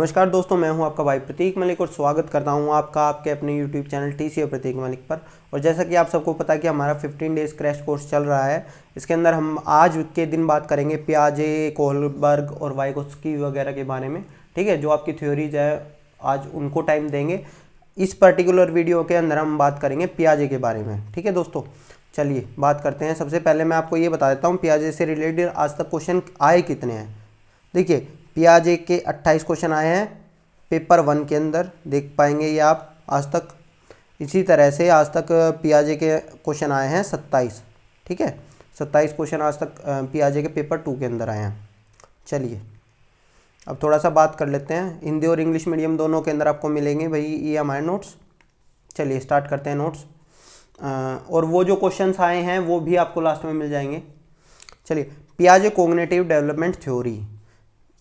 नमस्कार दोस्तों, मैं हूं आपका भाई प्रतीक मलिक और स्वागत करता हूं आपका आपके अपने YouTube चैनल TCA प्रतीक मलिक पर। और जैसा कि आप सबको पता है कि हमारा 15 डेज क्रैश कोर्स चल रहा है। इसके अंदर हम आज के दिन बात करेंगे पियाजे, कोहलबर्ग और वाइगोत्स्की वगैरह के बारे में। ठीक है, जो आपकी थ्योरीज है आज उनको टाइम देंगे। इस पर्टिकुलर वीडियो के अंदर हम बात करेंगे पियाजे के बारे में। ठीक है दोस्तों, चलिए बात करते हैं। सबसे पहले मैं आपको ये बता देता हूँ पियाजे से रिलेटेड आज तक क्वेश्चन आए कितने हैं। देखिए, पियाजे के 28 क्वेश्चन आए हैं पेपर 1 के अंदर, देख पाएंगे ये आप आज तक। इसी तरह से आज तक पियाजे के क्वेश्चन आए हैं 27। ठीक है, 27 क्वेश्चन आज तक पियाजे के पेपर 2 के अंदर आए हैं। चलिए अब थोड़ा सा बात कर लेते हैं। हिंदी और इंग्लिश मीडियम दोनों के अंदर आपको मिलेंगे भाई ये हमारे नोट्स। चलिए स्टार्ट करते हैं नोट्स। और वो जो क्वेश्चंस आए हैं वो भी आपको लास्ट में मिल जाएंगे। चलिए, पियाजे कॉग्निटिव डेवलपमेंट थ्योरी।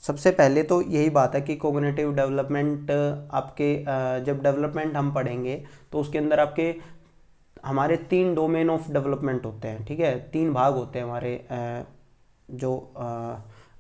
सबसे पहले तो यही बात है कि कॉग्निटिव डेवलपमेंट आपके जब डेवलपमेंट हम पढ़ेंगे तो उसके अंदर आपके हमारे 3 डोमेन ऑफ डेवलपमेंट होते हैं। ठीक है, 3 भाग होते हैं हमारे जो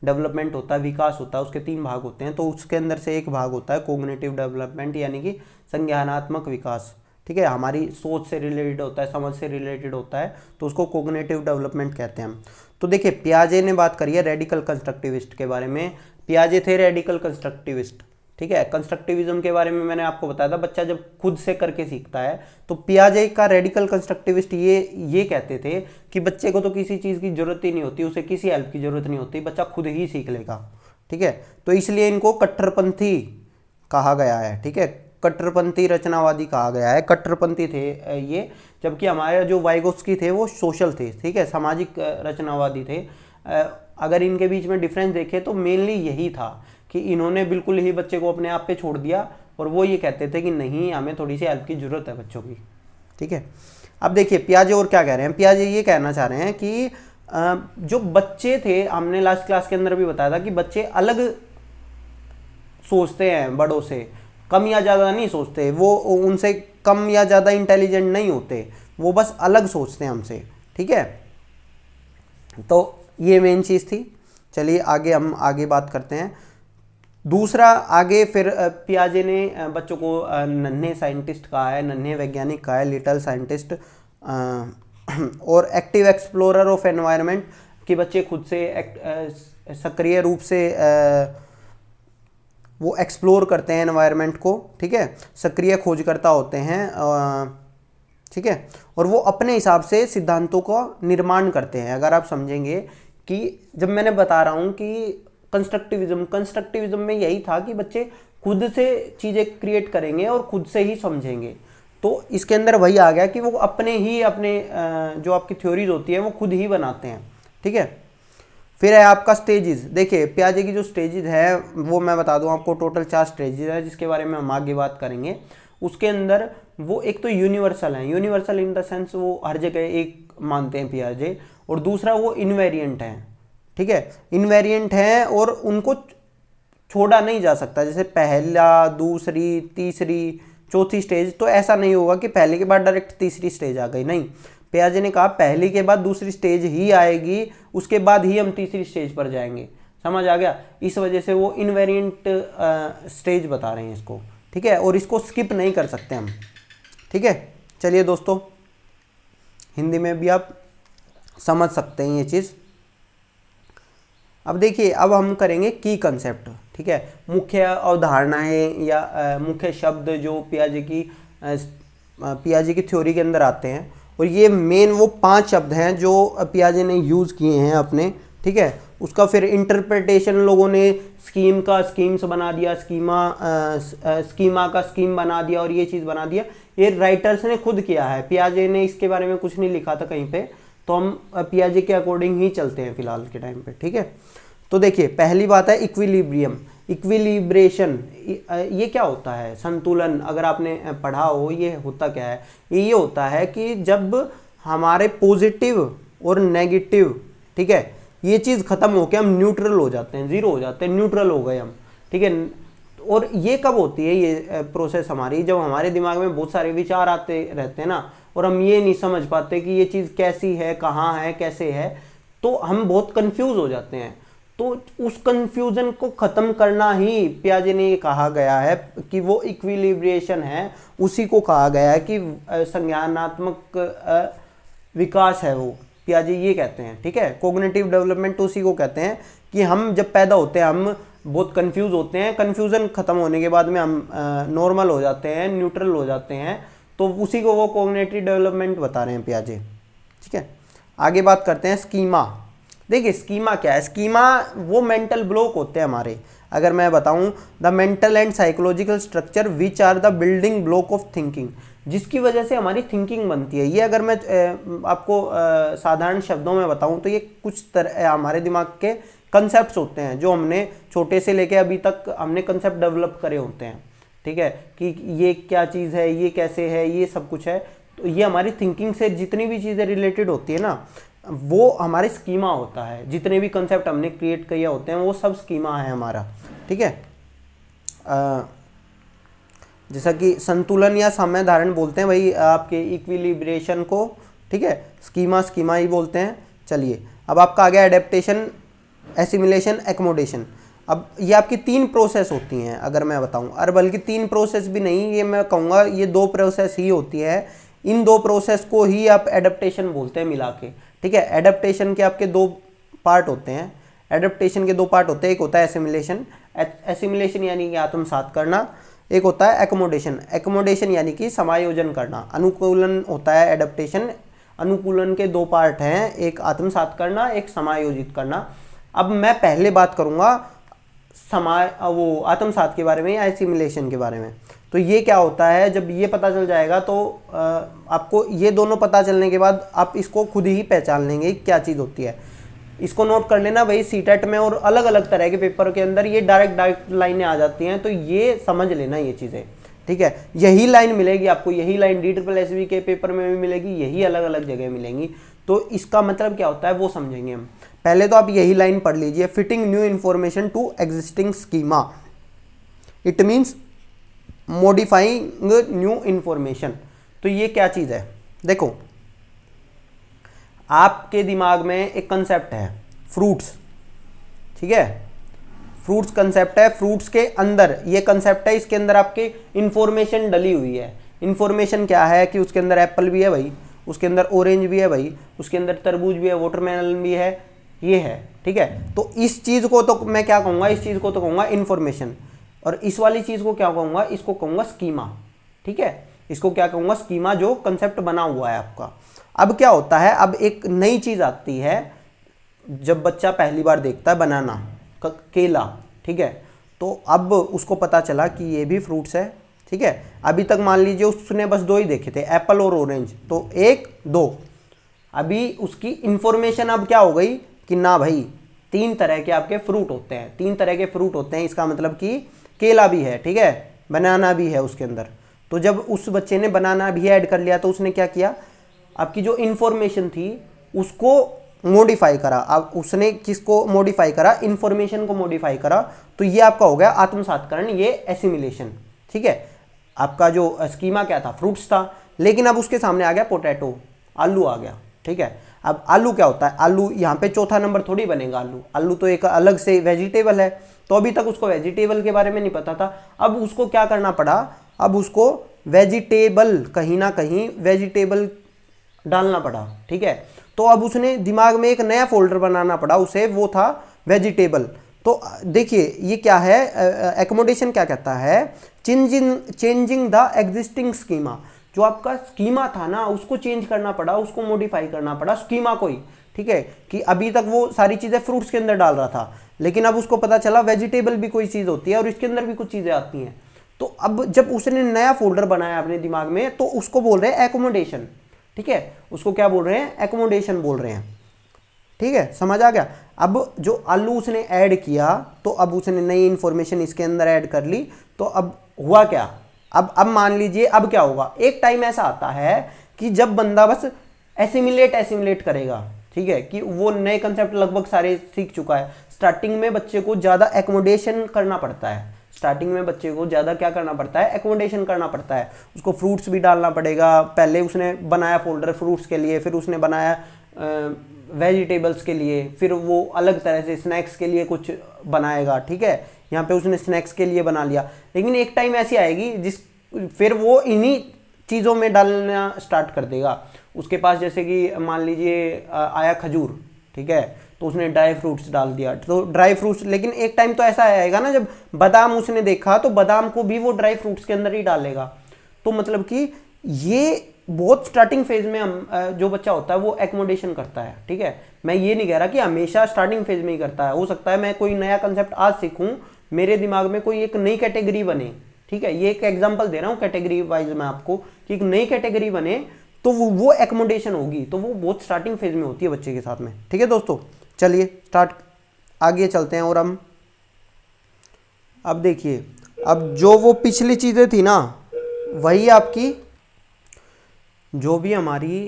डेवलपमेंट होता है, विकास होता है, उसके 3 भाग होते हैं। तो उसके अंदर से एक भाग होता है कॉग्निटिव डेवलपमेंट, यानी कि संज्ञानात्मक विकास। ठीक है, हमारी सोच से रिलेटेड होता है, समझ से रिलेटेड होता है, तो उसको कॉग्निटिव डेवलपमेंट कहते हैं हम। तो देखिए, पियाजे ने बात करी है रेडिकल कंस्ट्रक्टिविस्ट के बारे में। पियाजे थे रेडिकल कंस्ट्रक्टिविस्ट। ठीक है, कंस्ट्रक्टिविज्म के बारे में मैंने आपको बताया था, बच्चा जब खुद से करके सीखता है। तो पियाजे का रेडिकल कंस्ट्रक्टिविस्ट ये कहते थे कि बच्चे को तो किसी चीज़ की जरूरत ही नहीं होती, उसे किसी हेल्प की जरूरत नहीं होती, बच्चा खुद ही सीख लेगा। ठीक है, तो इसलिए इनको कट्टरपंथी कहा गया है। ठीक है, कट्टरपंथी रचनावादी कहा गया है, कट्टरपंथी थे ये। जबकि हमारे जो वाइगोत्स्की थे वो सोशल थे। ठीक है, सामाजिक रचनावादी थे। अगर इनके बीच में डिफरेंस देखें तो मेनली यही था कि इन्होंने बिल्कुल ही बच्चे को अपने आप पे छोड़ दिया और वो ये कहते थे कि नहीं, हमें थोड़ी सी हेल्प की ज़रूरत है बच्चों की। ठीक है, अब देखिए पियाजे और क्या कह रहे हैं। पियाजे ये कहना चाह रहे हैं कि जो बच्चे थे, हमने लास्ट क्लास के अंदर भी बताया था कि बच्चे अलग सोचते हैं बड़ों से, कम या ज़्यादा नहीं सोचते, वो उनसे कम या ज़्यादा इंटेलिजेंट नहीं होते, वो बस अलग सोचते हैं हमसे। ठीक है, तो ये मेन चीज़ थी। चलिए हम आगे बात करते हैं। दूसरा आगे फिर पियाजे ने बच्चों को नन्हे साइंटिस्ट कहा है, नन्हे वैज्ञानिक कहा है, लिटिल साइंटिस्ट। और एक्टिव एक्सप्लोरर ऑफ एनवायरनमेंट, कि बच्चे खुद से सक्रिय रूप से वो एक्सप्लोर करते हैं एनवायरनमेंट को। ठीक है, सक्रिय खोजकर्ता होते हैं। ठीक है, और वो अपने हिसाब से सिद्धांतों का निर्माण करते हैं। अगर आप समझेंगे कि जब मैंने बता रहा हूँ कि कंस्ट्रक्टिविज्म में यही था कि बच्चे खुद से चीज़ें क्रिएट करेंगे और खुद से ही समझेंगे। तो इसके अंदर वही आ गया कि वो अपने जो आपकी थ्योरीज होती है वो खुद ही बनाते हैं। ठीक है, फिर है आपका स्टेजेस। देखिए, पियाजे की जो स्टेजेस है वो मैं बता दूं आपको, टोटल 4 स्टेजेस है, जिसके बारे में हम आगे बात करेंगे। उसके अंदर वो एक तो यूनिवर्सल है, यूनिवर्सल इन द सेंस वो हर जगह एक मानते हैं पियाजे, और दूसरा वो इनवेरिएंट है। ठीक है, इनवेरिएंट है और उनको छोड़ा नहीं जा सकता। जैसे पहला, दूसरी, तीसरी, चौथी स्टेज, तो ऐसा नहीं होगा कि पहले के बाद डायरेक्ट तीसरी स्टेज आ गई। नहीं, पियाजे ने कहा पहली के बाद दूसरी स्टेज ही आएगी, उसके बाद ही हम तीसरी स्टेज पर जाएंगे। समझ आ गया? इस वजह से वो इनवेरिएंट स्टेज बता रहे हैं इसको। ठीक है, और इसको स्किप नहीं कर सकते हम। ठीक है, चलिए दोस्तों, हिंदी में भी आप समझ सकते हैं ये चीज़। अब देखिए, अब हम करेंगे की कंसेप्ट। ठीक है, मुख्य अवधारणाएं या मुख्य शब्द जो पियाजे की थ्योरी के अंदर आते हैं, और ये मेन वो 5 शब्द हैं जो पियाजे ने यूज़ किए हैं अपने। ठीक है, उसका फिर इंटरप्रिटेशन लोगों ने स्कीम का स्कीम्स बना दिया, स्कीमा का स्कीम बना दिया, और ये चीज़ बना दिया। ये राइटर्स ने खुद किया है, पियाजे ने इसके बारे में कुछ नहीं लिखा था कहीं पे। तो हम पियाजे के अकॉर्डिंग ही चलते हैं फिलहाल के टाइम पे। ठीक है, तो देखिए पहली बात है इक्विलिब्रियम, इक्विलिब्रेशन। ये क्या होता है? संतुलन। अगर आपने पढ़ा हो ये होता क्या है? ये होता है कि जब हमारे पॉजिटिव और नेगेटिव, ठीक है, ये चीज़ खत्म होकर हम न्यूट्रल हो जाते हैं, जीरो हो जाते हैं, न्यूट्रल हो गए हम। ठीक है, और ये कब होती है ये प्रोसेस हमारी? जब हमारे दिमाग में बहुत सारे विचार आते रहते हैं ना, और हम ये नहीं समझ पाते कि ये चीज़ कैसी है, कहाँ है, कैसे है, तो हम बहुत कंफ्यूज हो जाते हैं। तो उस कंफ्यूजन को खत्म करना ही पियाजे ने कहा गया है कि वो इक्विलिब्रिएशन है, उसी को कहा गया है कि संज्ञानात्मक विकास है वो, पियाजे ये कहते हैं। ठीक है, कोग्निटिव डेवलपमेंट उसी को कहते हैं कि हम जब पैदा होते हैं हम बहुत कंफ्यूज होते हैं, कंफ्यूजन खत्म होने के बाद में हम नॉर्मल हो जाते हैं, न्यूट्रल हो जाते हैं, तो उसी को वो कोग्निटिव डेवलपमेंट बता रहे हैं पियाजे। ठीक है, आगे बात करते हैं स्कीमा। देखिए स्कीमा क्या है, स्कीमा वो मेंटल ब्लॉक होते हैं हमारे, अगर मैं बताऊं the mental and psychological structure which are the building block of thinking, जिसकी वजह से हमारी थिंकिंग बनती है। ये अगर मैं आपको साधारण शब्दों में बताऊं तो ये कुछ तरह हमारे दिमाग के कंसेप्ट्स होते हैं जो हमने छोटे से लेके अभी तक हमने कंसेप्ट डेवलप करे होते हैं। ठीक है, कि ये क्या चीज़ है, ये कैसे है, ये सब कुछ है, तो ये हमारी थिंकिंग से जितनी भी चीज़ें रिलेटेड होती है ना, वो हमारे स्कीमा होता है। जितने भी कंसेप्ट हमने क्रिएट किए होते हैं वो सब स्कीमा है हमारा। ठीक है, जैसा कि संतुलन या समय धारण बोलते हैं भाई आपके इक्विलिब्रेशन को। ठीक है, स्कीमा ही बोलते हैं। चलिए अब आपका आ गया एडेप्टेशन, एसिमिलेशन, एकोमोडेशन। अब ये आपकी 3 प्रोसेस होती हैं अगर मैं बताऊं, और बल्कि 3 प्रोसेस भी नहीं, ये मैं कहूँगा ये 2 प्रोसेस ही होती है। इन 2 प्रोसेस को ही आप एडेप्टेशन बोलते हैं मिला के। ठीक है, एडेप्टेशन के आपके 2 पार्ट होते हैं। एडेप्टेशन के 2 पार्ट होते हैं, एक होता है एसिमिलेशन, एसिमिलेशन यानी कि आत्मसात करना, एक होता है एकोमोडेशन, एकोमोडेशन यानी कि समायोजन करना। अनुकूलन होता है एडेप्टेशन, अनुकूलन के 2 पार्ट हैं, एक आत्मसात करना, एक समायोजित करना। अब मैं पहले बात करूंगा वो आत्मसात के बारे में या एसिमिलेशन के बारे में। तो ये क्या होता है, जब ये पता चल जाएगा तो आपको ये दोनों पता चलने के बाद आप इसको खुद ही पहचान लेंगे क्या चीज़ होती है। इसको नोट कर लेना भाई, सीटेट में और अलग अलग तरह के पेपर के अंदर ये डायरेक्ट लाइनें आ जाती हैं, तो ये समझ लेना ये चीज़ें। ठीक है, यही लाइन मिलेगी आपको, यही लाइन DSSB के पेपर में भी मिलेगी, यही अलग अलग जगह मिलेंगी। तो इसका मतलब क्या होता है वो समझेंगे हम। पहले तो आप यही लाइन पढ़ लीजिए, fitting new information to existing schema, it means modifying new information. तो ये क्या चीज़ है, देखो आपके दिमाग में एक कंसेप्ट है फ्रूट्स। ठीक है, फ्रूट्स कंसेप्ट है, फ्रूट्स के अंदर ये कंसेप्ट है, इसके अंदर आपके इंफॉर्मेशन डली हुई है। इंफॉर्मेशन क्या है कि उसके अंदर एप्पल भी है भाई, उसके अंदर ऑरेंज भी है भाई, उसके अंदर तरबूज भी है, वाटरमेलन भी है, ये है। ठीक है, तो इस चीज़ को तो मैं क्या कहूँगा, इस चीज़ को तो कहूँगा इंफॉर्मेशन, और इस वाली चीज़ को क्या कहूँगा, इसको कहूँगा स्कीमा। ठीक है, इसको क्या कहूँगा, स्कीमा, जो कंसेप्ट बना हुआ है आपका। अब क्या होता है, अब एक नई चीज़ आती है, जब बच्चा पहली बार देखता है बनाना, केला। ठीक है, तो अब उसको पता चला कि ये भी फ्रूट्स है। ठीक है, अभी तक मान लीजिए उसने बस 2 ही देखे थे, एप्पल और ऑरेंज, तो 1 2। अभी उसकी इंफॉर्मेशन अब क्या हो गई कि ना भाई 3 तरह के आपके फ्रूट होते हैं, 3 तरह के फ्रूट होते हैं, इसका मतलब कि केला भी है, ठीक है, बनाना भी है उसके अंदर। तो जब उस बच्चे ने बनाना भी ऐड कर लिया तो उसने क्या किया, आपकी जो इंफॉर्मेशन थी उसको मॉडिफाई करा। अब उसने किसको मॉडिफाई करा, इंफॉर्मेशन को मॉडिफाई करा। तो ये आपका हो गया आत्मसातकरण, ये एसिमिलेशन। ठीक है, आपका जो स्कीमा क्या था, फ्रूट्स था, लेकिन अब उसके सामने आ गया पोटैटो, आलू आ गया। ठीक है, अब आलू क्या होता है, आलू यहाँ पे चौथा नंबर थोड़ी बनेगा। आलू तो एक अलग से वेजिटेबल है, तो अभी तक उसको वेजिटेबल के बारे में नहीं पता था। अब उसको क्या करना पड़ा, अब उसको वेजिटेबल, कहीं ना कहीं वेजिटेबल डालना पड़ा। ठीक है, तो अब उसने दिमाग में एक नया फोल्डर बनाना पड़ा उसे, वो था वेजिटेबल। तो देखिए ये क्या है, एकोमोडेशन क्या कहता है, चेंजिंग द एग्जिस्टिंग स्कीमा। जो आपका स्कीमा था ना उसको चेंज करना पड़ा, उसको मॉडिफाई करना पड़ा स्कीमा को ही। ठीक है, कि अभी तक वो सारी चीज़ें फ्रूट्स के अंदर डाल रहा था, लेकिन अब उसको पता चला वेजिटेबल भी कोई चीज़ होती है और इसके अंदर भी कुछ चीज़ें आती हैं। तो अब जब उसने नया फोल्डर बनाया अपने दिमाग में, तो उसको बोल रहे हैं एकोमोडेशन। ठीक है, उसको क्या बोल रहे हैं, एकोमोडेशन बोल रहे हैं। ठीक है, समझ आ गया। अब जो आलू उसने ऐड किया, तो अब उसने नई इंफॉर्मेशन इसके अंदर ऐड कर ली, तो अब हुआ क्या, अब मान लीजिए अब क्या होगा, एक टाइम ऐसा आता है कि जब बंदा बस एसिमिलेट करेगा। ठीक है, कि वो नए कंसेप्ट लगभग सारे सीख चुका है। स्टार्टिंग में बच्चे को ज़्यादा एकोमोडेशन करना पड़ता है, स्टार्टिंग में बच्चे को ज़्यादा क्या करना पड़ता है, एकोमोडेशन करना पड़ता है। उसको फ्रूट्स भी डालना पड़ेगा, पहले उसने बनाया फोल्डर फ्रूट्स के लिए, फिर उसने बनाया वेजिटेबल्स के लिए, फिर वो अलग तरह से स्नैक्स के लिए कुछ बनाएगा, ठीक है। यहाँ पे उसने स्नैक्स के लिए बना लिया, लेकिन एक टाइम ऐसी आएगी फिर वो इन्हीं चीज़ों में डालना स्टार्ट कर देगा। उसके पास जैसे कि मान लीजिए आया खजूर, ठीक है, तो उसने ड्राई फ्रूट्स डाल दिया, तो ड्राई फ्रूट्स, लेकिन एक टाइम तो ऐसा आएगा ना जब बादाम उसने देखा तो बादाम को भी वो ड्राई फ्रूट्स के अंदर ही डालेगा। तो मतलब कि ये बहुत स्टार्टिंग फेज में हम जो बच्चा होता है वो एकोमोडेशन करता है, ठीक है। मैं ये नहीं कह रहा कि हमेशा स्टार्टिंग फेज में ही करता है, हो सकता है मैं कोई नया कंसेप्ट आज सीखूं, मेरे दिमाग में कोई एक नई कैटेगरी बने, ठीक है, ये एक एग्जांपल दे रहा हूँ कैटेगरी वाइज मैं आपको, कि एक नई कैटेगरी बने तो वो एकोमोडेशन होगी, तो वो बहुत स्टार्टिंग फेज में होती है बच्चे के साथ में, ठीक है दोस्तों। चलिए स्टार्ट आगे चलते हैं। और हम अब देखिए, अब जो वो पिछली चीज़ें थी ना, वही आपकी जो भी हमारी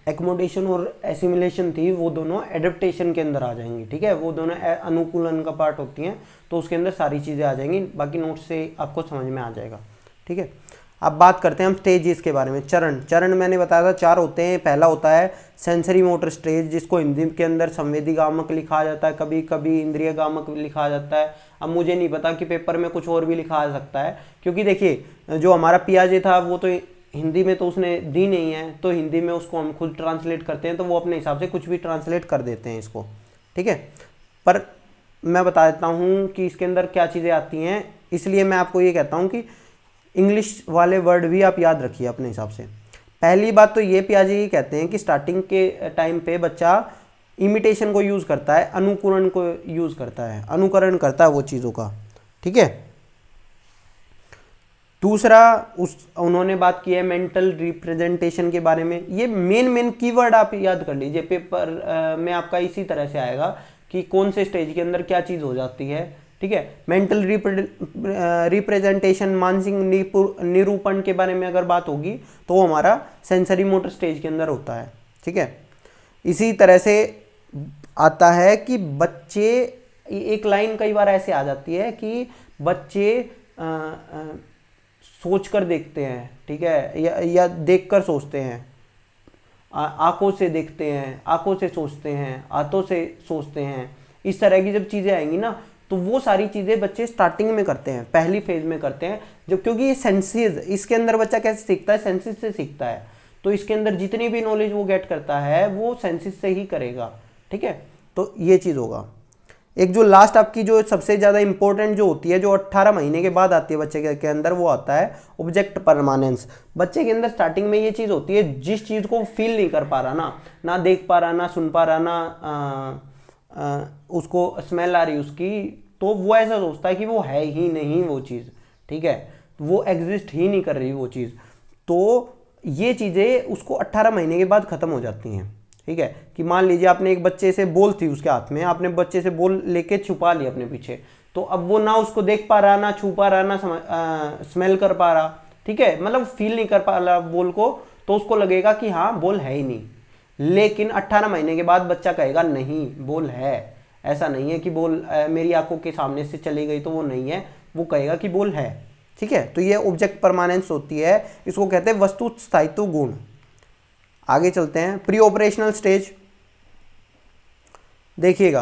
एकोमोडेशन और एसिमिलेशन थी वो दोनों एडेप्टेशन के अंदर आ जाएंगी, ठीक है, वो दोनों अनुकूलन का पार्ट होती हैं, तो उसके अंदर सारी चीज़ें आ जाएंगी, बाकी नोट से आपको समझ में आ जाएगा, ठीक है। अब बात करते हैं हम स्टेजेस के बारे में। चरण मैंने बताया था 4 होते हैं। पहला होता है सेंसरी मोटर स्टेज, जिसको हिंदी के अंदर संवेदी गामक लिखा जाता है, कभी कभी इंद्रिय गामक लिखा जाता है। अब मुझे नहीं पता कि पेपर में कुछ और भी लिखा जा सकता है, क्योंकि देखिए जो हमारा पियाजे था वो तो हिंदी में तो उसने दी नहीं है, तो हिंदी में उसको हम खुद ट्रांसलेट करते हैं, तो वो अपने हिसाब से कुछ भी ट्रांसलेट कर देते हैं इसको, ठीक है। पर मैं बता देता हूँ कि इसके अंदर क्या चीज़ें आती हैं, इसलिए मैं आपको ये कहता हूँ कि इंग्लिश वाले वर्ड भी आप याद रखिए अपने हिसाब से। पहली बात तो ये पियाजे ही कहते हैं कि स्टार्टिंग के टाइम पे बच्चा इमिटेशन को यूज़ करता है, अनुकरण को यूज़ करता है, अनुकरण करता है वो चीज़ों का, ठीक है। दूसरा उन्होंने बात की है मेंटल रिप्रेजेंटेशन के बारे में। ये मेन कीवर्ड आप याद कर लीजिए, पेपर में आपका इसी तरह से आएगा कि कौन से स्टेज के अंदर क्या चीज़ हो जाती है, ठीक है। मेंटल रिप्रेजेंटेशन, मानसिक निरूपण के बारे में अगर बात होगी तो वो हमारा सेंसरी मोटर स्टेज के अंदर होता है, ठीक है। इसी तरह से आता है कि बच्चे, एक लाइन कई बार ऐसे आ जाती है कि बच्चे सोच कर देखते हैं, ठीक है, या देख कर सोचते हैं, आंखों से देखते हैं, आंखों से सोचते हैं, हाथों से सोचते हैं। इस तरह की जब चीज़ें आएंगी ना, तो वो सारी चीज़ें बच्चे स्टार्टिंग में करते हैं, पहली फेज में करते हैं, जब क्योंकि ये सेंसेस, इसके अंदर बच्चा कैसे सीखता है, सेंसेस से सीखता है, तो इसके अंदर जितनी भी नॉलेज वो गेट करता है वो सेंसेस से ही करेगा, ठीक है। तो ये चीज़ होगा। एक जो लास्ट आपकी जो सबसे ज़्यादा इंपॉर्टेंट जो होती है, जो 18 महीने के बाद आती है बच्चे के अंदर, वो आता है ऑब्जेक्ट परमानेंस। बच्चे के अंदर स्टार्टिंग में ये चीज़ होती है, जिस चीज़ को फील नहीं कर पा रहा ना देख पा रहा, ना सुन पा रहा, ना उसको स्मेल आ रही उसकी, तो वो ऐसा सोचता है कि वो है ही नहीं वो चीज़, ठीक है, वो एग्जिस्ट ही नहीं कर रही वो चीज़। तो ये चीज़ें उसको 18 महीने के बाद ख़त्म हो जाती हैं, ठीक है। कि मान लीजिए आपने एक बच्चे से बॉल थी उसके हाथ में, आपने बच्चे से बॉल लेके छुपा लिया अपने पीछे, तो अब वो ना उसको देख पा रहा, ना छू पा रहा, ना स्मेल कर पा रहा, ठीक है, मतलब फील नहीं कर पा रहा बॉल को, तो उसको लगेगा कि हाँ बॉल है ही नहीं। लेकिन 18 महीने के बाद बच्चा कहेगा नहीं बॉल है, ऐसा नहीं है कि बॉल मेरी आंखों के सामने से चली गई तो वो नहीं है, वो कहेगा कि बॉल है, ठीक है। तो ये ऑब्जेक्ट परमानेंस होती है, इसको कहते हैं वस्तु स्थायित्व गुण। आगे चलते हैं। प्री ऑपरेशनल स्टेज, देखिएगा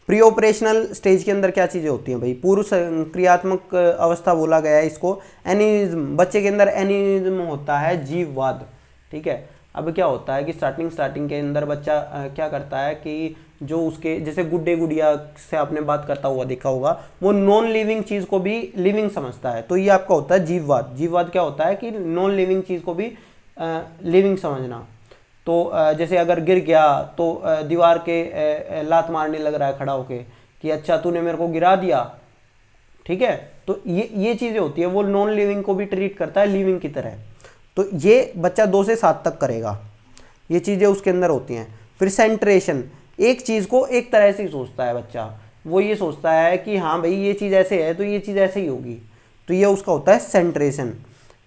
प्री ऑपरेशनल स्टेज के अंदर क्या चीज़ें होती हैं भाई, पूर्व क्रियात्मक अवस्था बोला गया है इसको। एनिज्म, बच्चे के अंदर एनिज्म होता है, जीववाद, ठीक है। अब क्या होता है कि स्टार्टिंग के अंदर बच्चा क्या करता है कि जो उसके जैसे गुड्डे गुड़िया से आपने बात करता हुआ देखा होगा, वो नॉन लिविंग चीज़ को भी लिविंग समझता है, तो ये आपका होता है जीववाद। जीववाद क्या होता है कि नॉन लिविंग चीज़ को भी लिविंग समझना। तो जैसे अगर गिर गया तो दीवार के लात मारने लग रहा है खड़ा होके कि अच्छा तूने मेरे को गिरा दिया, ठीक है। तो ये चीज़ें होती है, वो नॉन लिविंग को भी ट्रीट करता है लिविंग की तरह। तो ये बच्चा 2 से 7 तक करेगा, ये चीज़ें उसके अंदर होती हैं। फिर सेंट्रेशन, एक चीज़ को एक तरह से ही सोचता है बच्चा, वो ये सोचता है कि हाँ भाई ये चीज़ ऐसे है तो ये चीज़ ऐसे ही होगी, तो ये उसका होता है सेंट्रेशन।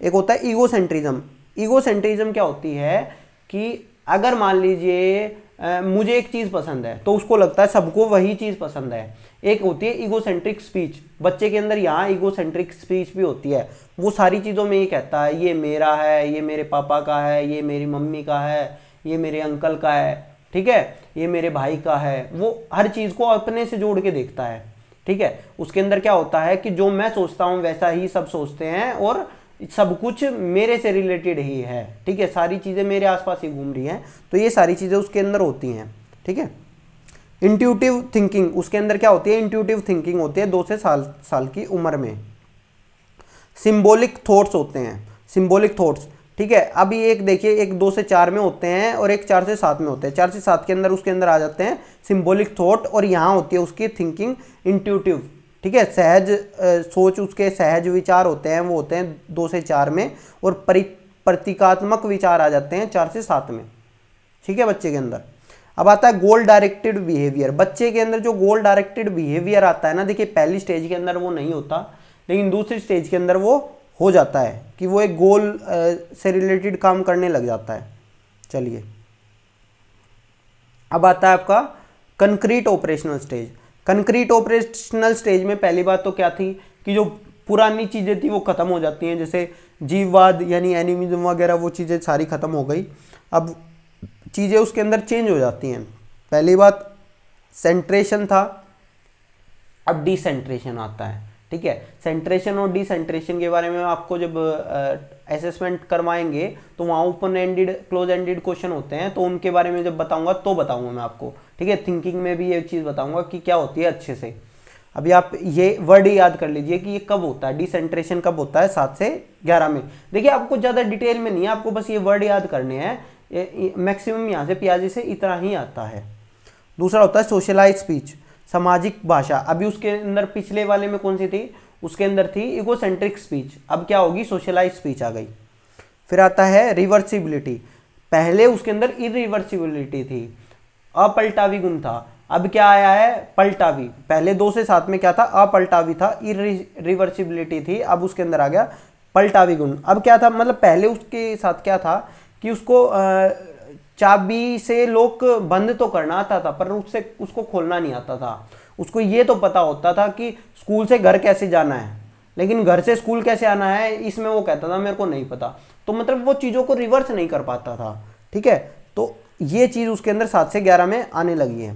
एक होता है ईगोसेंट्रिज्म। ईगोसेंट्रिज्म क्या होती है कि अगर मान लीजिए मुझे एक चीज़ पसंद है तो उसको लगता है सबको वही चीज़ पसंद है। एक होती है ईगोसेंट्रिक स्पीच, बच्चे के अंदर यहाँ ईगोसेंट्रिक स्पीच भी होती है, वो सारी चीज़ों में ये कहता है ये मेरा है, ये मेरे पापा का है, ये मेरी मम्मी का है, ये मेरे अंकल का है, ठीक है, ये मेरे भाई का है। वो हर चीज़ को अपने से जोड़ के देखता है, ठीक है। उसके अंदर क्या होता है कि जो मैं सोचता हूँ वैसा ही सब सोचते हैं और सब कुछ मेरे से रिलेटेड ही है, ठीक है, सारी चीज़ें मेरे आसपास ही घूम रही हैं। तो ये सारी चीज़ें उसके अंदर होती हैं, ठीक है। इंट्यूटिव थिंकिंग, उसके अंदर क्या होती है, इंट्यूटिव थिंकिंग होती है 2 से साल की उम्र में। सिंबॉलिक थॉट्स होते हैं, सिंबॉलिक थॉट्स, ठीक है। अब ये एक देखिए, एक 2 से 4 में होते हैं और एक 4 से 7 में होते हैं। 4 से 7 के अंदर उसके अंदर आ जाते हैं सिंबॉलिक थॉट, और यहाँ होती है उसकी थिंकिंग इंट्यूटिव, ठीक है। सहज सोच, उसके सहज विचार होते हैं, वो होते हैं 2 से 4 में, और प्रतीकात्मक विचार आ जाते हैं 4 से 7 में, ठीक है, बच्चे के अंदर। अब आता है गोल डायरेक्टेड बिहेवियर। बच्चे के अंदर जो गोल डायरेक्टेड बिहेवियर आता है ना, देखिए पहली स्टेज के अंदर वो नहीं होता, लेकिन दूसरी स्टेज के अंदर वो हो जाता है कि वो एक गोल से रिलेटेड काम करने लग जाता है। चलिए, अब आता है आपका concrete operational stage. Concrete operational stage में पहली बात तो क्या थी कि जो पुरानी चीज़ें थी वो खत्म हो जाती हैं, जैसे जीववाद यानी एनिमिज्म वगैरह, वो चीज़ें सारी खत्म हो गई। अब चीज़ें उसके अंदर चेंज हो जाती हैं। पहली बात सेंट्रेशन था, अब डिसेंट्रेशन आता है, ठीक है। सेंट्रेशन और डिसेंट्रेशन के बारे में आपको जब असेसमेंट करवाएंगे तो वहाँ open ended close ended question होते हैं, तो उनके बारे में जब बताऊंगा तो बताऊंगा मैं आपको, ठीक है। थिंकिंग में भी ये चीज़ बताऊंगा कि क्या होती है अच्छे से। अभी आप ये वर्ड याद कर लीजिए कि ये कब होता है, डिसेंट्रेशन कब होता है, 7 से 11 में। देखिए आपको ज़्यादा डिटेल में नहीं है, आपको बस ये वर्ड याद करने हैं। मैक्सिमम यहाँ से पियाजी से इतना ही आता है। दूसरा होता है सोशलाइज स्पीच, सामाजिक भाषा। अभी उसके अंदर पिछले वाले में कौन सी थी, उसके अंदर थी इगोसेंट्रिक स्पीच, अब क्या होगी, सोशलाइज स्पीच आ गई। फिर आता है रिवर्सिबिलिटी, पहले उसके अंदर इरिवर्सिबिलिटी थी, अपलटावी गुण था, अब क्या आया है, पलटावी। पहले 2 से 7 में क्या था, अपलटावी था, इरिवर्सिबिलिटी थी, अब उसके अंदर आ गया पलटावी गुण। अब क्या था, मतलब पहले उसके साथ क्या था कि उसको चाबी से लॉक बंद तो करना आता था, पर उससे उसको खोलना नहीं आता था। उसको ये तो पता होता था कि स्कूल से घर कैसे जाना है, लेकिन घर से स्कूल कैसे आना है इसमें वो कहता था मेरे को नहीं पता। तो मतलब वो चीज़ों को रिवर्स नहीं कर पाता था, ठीक है। तो ये चीज़ उसके अंदर 7 से 11 में आने लगी है,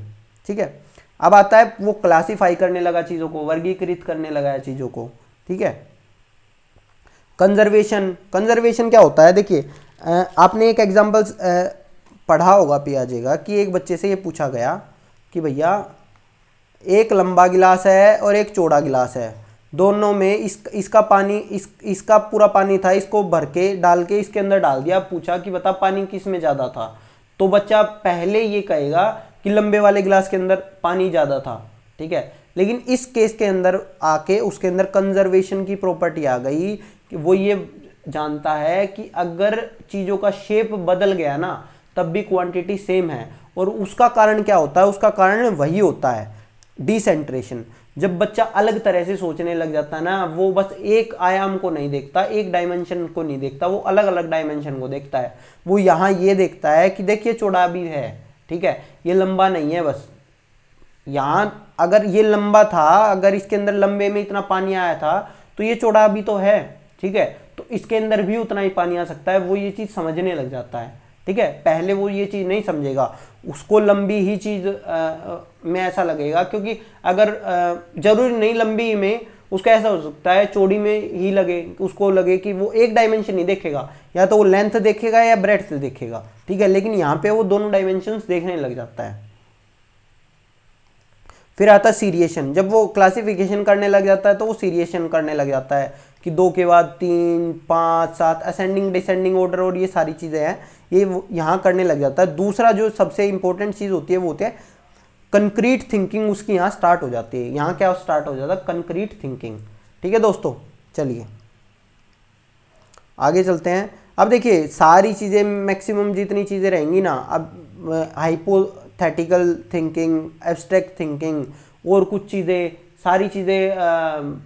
ठीक है। अब आता है वो क्लासीफाई करने लगा चीज़ों को, वर्गीकृत करने लगा है चीज़ों को, ठीक है। कंजर्वेशन, कंजर्वेशन क्या होता है, देखिए आपने एक एग्जाम्पल पढ़ा होगा पियाजेगा कि एक बच्चे से ये पूछा गया कि भैया एक लंबा गिलास है और एक चौड़ा गिलास है, दोनों में इसका पानी इसका पूरा पानी था, इसको भर के डाल के इसके अंदर डाल दिया। पूछा कि बता पानी किस में ज़्यादा था, तो बच्चा पहले ये कहेगा कि लंबे वाले गिलास के अंदर पानी ज़्यादा था, ठीक है। लेकिन इस केस के अंदर आके उसके अंदर कंजर्वेशन की प्रॉपर्टी आ गई कि वो ये जानता है कि अगर चीज़ों का शेप बदल गया ना तब भी क्वांटिटी सेम है। और उसका कारण क्या होता है, उसका कारण वही होता है डिसेंट्रेशन। जब बच्चा अलग तरह से सोचने लग जाता है ना, वो बस एक आयाम को नहीं देखता, एक डायमेंशन को नहीं देखता, वो अलग अलग डायमेंशन को देखता है। वो यहाँ ये देखता है कि देखिए चौड़ा भी है, ठीक है, ये लंबा नहीं है। बस यहाँ अगर ये लंबा था, अगर इसके अंदर लंबे में इतना पानी आया था तो ये चौड़ा भी तो है, ठीक है, तो इसके अंदर भी उतना ही पानी आ सकता है। वो ये चीज़ समझने लग जाता है, ठीक है। पहले वो ये चीज़ नहीं समझेगा, उसको लंबी ही चीज़ में ऐसा लगेगा, क्योंकि अगर जरूरी नहीं लंबी में, उसका ऐसा हो सकता है चौड़ी में ही लगे, उसको लगे कि वो एक डायमेंशन नहीं देखेगा, या तो वो लेंथ देखेगा या ब्रेड्थ देखेगा, ठीक है। लेकिन यहाँ पे वो दोनों डायमेंशंस देखने लग जाता है। फिर आता है सीरिएशन, जब वो क्लासिफिकेशन करने लग जाता है तो वो सीरिएशन करने लग जाता है कि 2 के बाद 3, 5, 7, असेंडिंग डिसेंडिंग ऑर्डर और ये सारी चीज़ें हैं, ये यहाँ करने लग जाता है। दूसरा जो सबसे इंपॉर्टेंट चीज़ होती है वो होती है कंक्रीट थिंकिंग, उसकी यहाँ स्टार्ट हो जाती है। यहाँ क्या स्टार्ट हो जाता है, कंक्रीट थिंकिंग, ठीक है दोस्तों। चलिए आगे चलते हैं। अब देखिए सारी चीज़ें मैक्सिमम जितनी चीज़ें रहेंगी ना, अब हाइपोथेटिकल थिंकिंग, एब्स्ट्रैक्ट थिंकिंग और कुछ चीज़ें, सारी चीज़ें,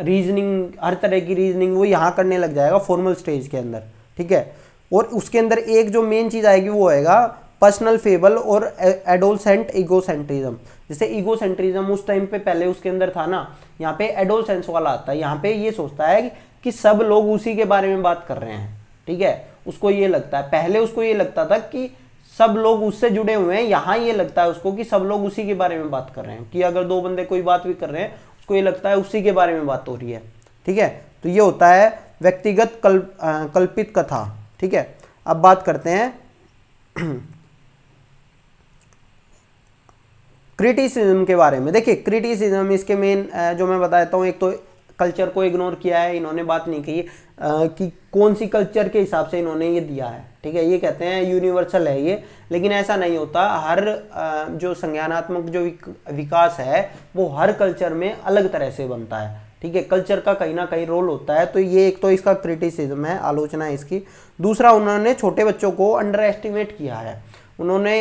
रीजनिंग, हर तरह की रीजनिंग वो यहाँ करने लग जाएगा फॉर्मल स्टेज के अंदर, ठीक है। और उसके अंदर एक जो मेन चीज़ आएगी वो आएगा पर्सनल फेबल और एडोलसेंट ईगोसेंट्रिज्म। जैसे ईगोसेंट्रिज्म उस टाइम पे पहले उसके अंदर था ना, यहाँ पे एडोलसेंस वाला आता है। यहाँ पे ये सोचता है कि सब लोग उसी के बारे में बात कर रहे हैं, ठीक है। उसको ये लगता है, पहले उसको ये लगता था कि सब लोग उससे जुड़े हुए हैं। यहाँ ये लगता है उसको कि सब लोग उसी के बारे में बात कर रहे हैं, कि अगर दो बंदे कोई बात भी कर रहे हैं उसको ये लगता है उसी के बारे में बात हो रही है। ठीक है, तो ये होता है व्यक्तिगत कल्पित कथा। ठीक है, अब बात करते हैं क्रिटिसिज्म के बारे में। देखिए क्रिटिसिज्म इसके मेन जो मैं बताता हूँ, एक तो कल्चर को इग्नोर किया है इन्होंने, बात नहीं की कि कौन सी कल्चर के हिसाब से इन्होंने ये दिया है। ठीक है, ये कहते हैं यूनिवर्सल है ये, लेकिन ऐसा नहीं होता। हर जो संज्ञानात्मक जो विकास है वो हर कल्चर में अलग तरह से बनता है। ठीक है, कल्चर का कहीं ना कहीं रोल होता है। तो ये एक तो इसका क्रिटिसिज्म है, आलोचना है इसकी। दूसरा, उन्होंने छोटे बच्चों को अंडर एस्टिमेट किया है। उन्होंने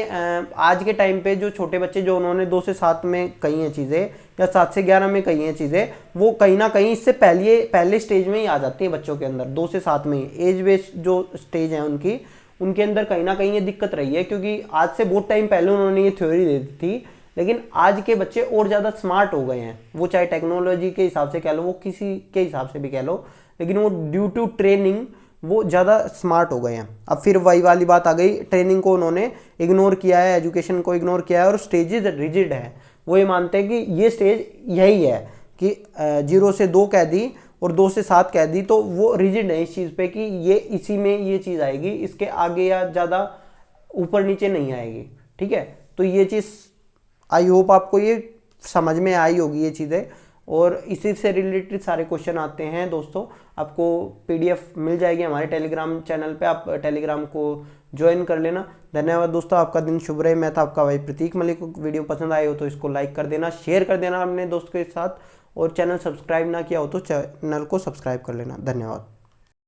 आज के टाइम पे जो छोटे बच्चे जो उन्होंने 2 से 7 में कही हैं चीज़ें, या 7 से 11 में कही हैं चीज़ें, वो कहीं ना कहीं इससे पहले स्टेज में ही आ जाती है बच्चों के अंदर। 2 से 7 में एज बेस्ड जो स्टेज है उनके अंदर कहीं ना कहीं ये दिक्कत रही है, क्योंकि आज से बहुत टाइम पहले उन्होंने ये थ्योरी दे दी थी। लेकिन आज के बच्चे और ज़्यादा स्मार्ट हो गए हैं, वो चाहे टेक्नोलॉजी के हिसाब से कह लो, वो किसी के हिसाब से भी कह लो, लेकिन वो ड्यू टू ट्रेनिंग वो ज़्यादा स्मार्ट हो गए हैं। अब फिर वही वाली बात आ गई, ट्रेनिंग को उन्होंने इग्नोर किया है, एजुकेशन को इग्नोर किया है, और स्टेजेस रिजिड है। वो ये मानते हैं कि ये स्टेज यही है कि 0 से 2 कह दी और 2 से 7 कह दी, तो वो रिजिड है इस चीज़ पे कि ये इसी में ये चीज़ आएगी, इसके आगे या ज़्यादा ऊपर नीचे नहीं आएगी। ठीक है, तो ये चीज़ आई होप आपको ये समझ में आई होगी ये चीज़ें, और इसी से रिलेटेड सारे क्वेश्चन आते हैं दोस्तों। आपको पीडीएफ मिल जाएगी हमारे टेलीग्राम चैनल पे, आप टेलीग्राम को ज्वाइन कर लेना। धन्यवाद दोस्तों, आपका दिन शुभ रहे। मैं था आपका भाई प्रतीक मलिक। वीडियो पसंद आए हो तो इसको लाइक कर देना, शेयर कर देना अपने दोस्त के साथ, और चैनल सब्सक्राइब ना किया हो तो चैनल को सब्सक्राइब कर लेना। धन्यवाद।